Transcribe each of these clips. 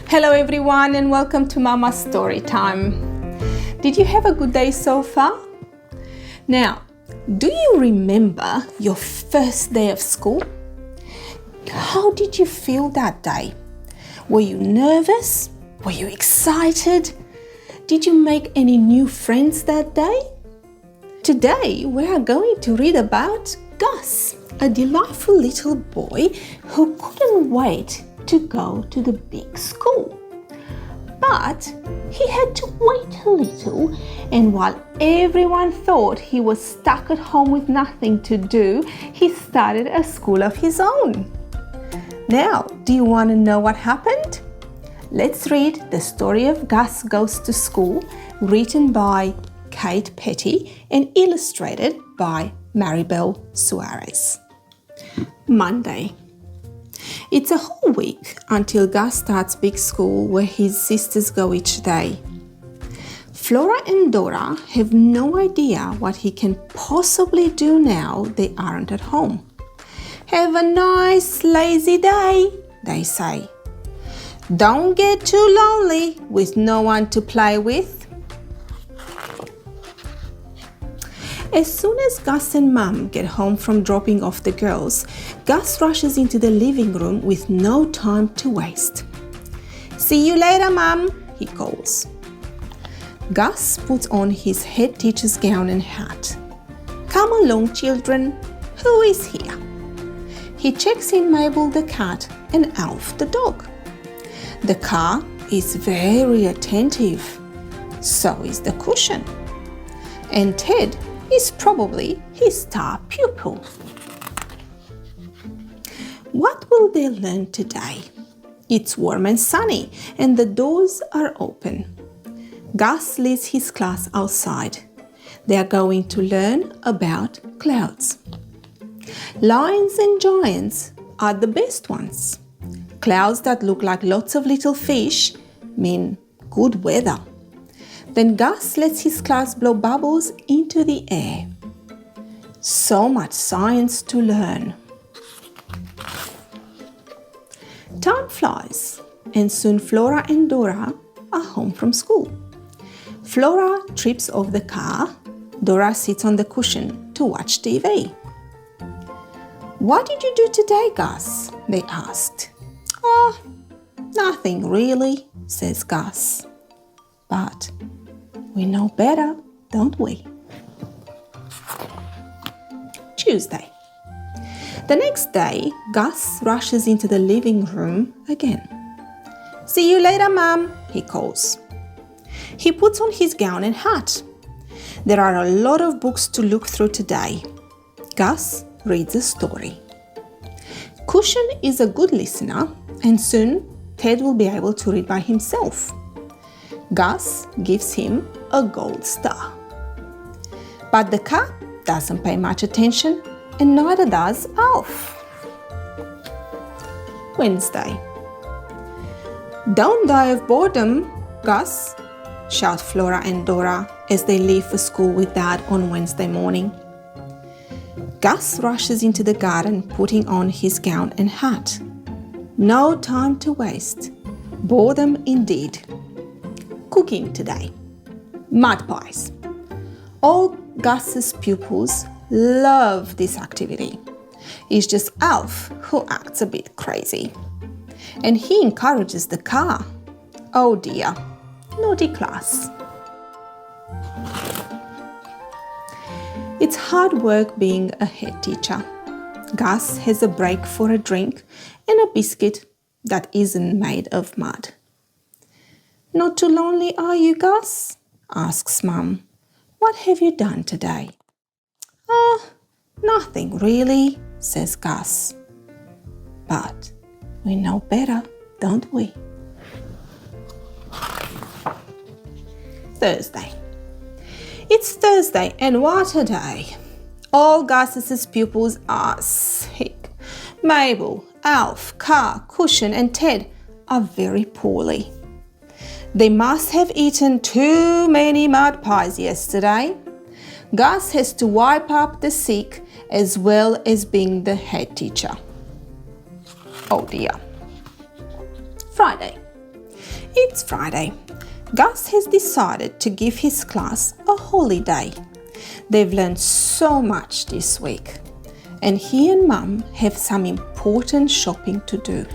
Hello everyone and welcome to Mama's Story Time. Did you have a good day so far? Now, do you remember your first day of school? How did you feel that day? Were you nervous? Were you excited? Did you make any new friends that day? Today we are going to read about Gus, a delightful little boy who couldn't wait to go to the big school. But he had to wait a little, and while everyone thought he was stuck at home with nothing to do, he started a school of his own. Now, do you want to know what happened? Let's read the story of Gus Goes to School, written by Kate Petty and illustrated by Maribel Suarez. Monday. It's a whole week until Gus starts big school where his sisters go each day. Flora and Dora have no idea what he can possibly do now they aren't at home. Have a nice lazy day, they say. Don't get too lonely with no one to play with. As soon as Gus and Mum get home from dropping off the girls, Gus rushes into the living room with no time to waste. See you later, Mum, he calls. Gus puts on his head teacher's gown and hat. Come along, children. Who is here? He checks in Mabel the cat and Alf the dog. The car is very attentive. So is the cushion. And Ted is probably his star pupil. What will they learn today? It's warm and sunny and the doors are open. Gus leads his class outside. They are going to learn about clouds. Lions and giants are the best ones. Clouds that look like lots of little fish mean good weather. Then Gus lets his class blow bubbles into the air. So much science to learn. Time flies, and soon Flora and Dora are home from school. Flora trips off the car. Dora sits on the cushion to watch TV. What did you do today, Gus? They asked. Oh, nothing really, says Gus. But we know better, don't we? Tuesday. The next day, Gus rushes into the living room again. See you later, Mum, he calls. He puts on his gown and hat. There are a lot of books to look through today. Gus reads a story. Cushion is a good listener, and soon Ted will be able to read by himself. Gus gives him a gold star. But the cat doesn't pay much attention, and neither does Alf. Wednesday. Don't die of boredom, Gus, shout Flora and Dora as they leave for school with Dad on Wednesday morning. Gus rushes into the garden putting on his gown and hat. No time to waste. Boredom indeed. Cooking today. Mud pies. All Gus's pupils love this activity. It's just Alf who acts a bit crazy. And he encourages the car. Oh dear, naughty class. It's hard work being a head teacher. Gus has a break for a drink and a biscuit that isn't made of mud. Not too lonely, are you, Gus? Asks Mum. What have you done today? Oh, nothing really, says Gus. But we know better, don't we? Thursday. It's Thursday and what a day. All Gus's pupils are sick. Mabel, Alf, Car, Cushion and Ted are very poorly. They must have eaten too many mud pies yesterday. Gus has to wipe up the sick as well as being the head teacher. Oh dear. Friday. It's Friday. Gus has decided to give his class a holiday. They've learned so much this week, and he and Mum have some important shopping to do.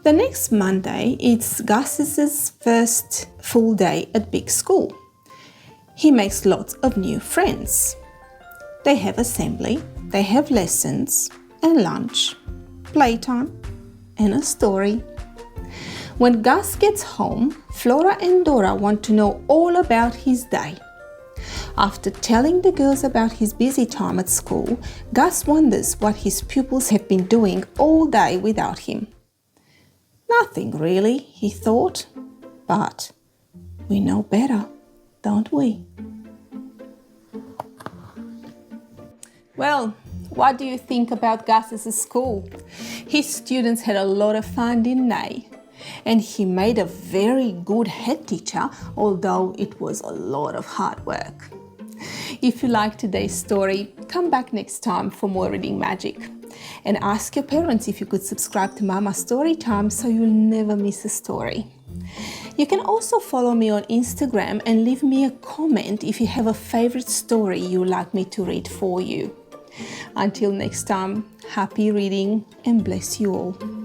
The next Monday, it's Gus's first full day at big school. He makes lots of new friends. They have assembly, they have lessons and lunch, playtime and a story. When Gus gets home, Flora and Dora want to know all about his day. After telling the girls about his busy time at school, Gus wonders what his pupils have been doing all day without him. Nothing really, he thought, but we know better, don't we? Well, what do you think about Gus's school? His students had a lot of fun, didn't they? And he made a very good head teacher, although it was a lot of hard work. If you liked today's story, come back next time for more reading magic. And ask your parents if you could subscribe to Mama Storytime so you'll never miss a story. You can also follow me on Instagram and leave me a comment if you have a favorite story you'd like me to read for you. Until next time, happy reading and bless you all.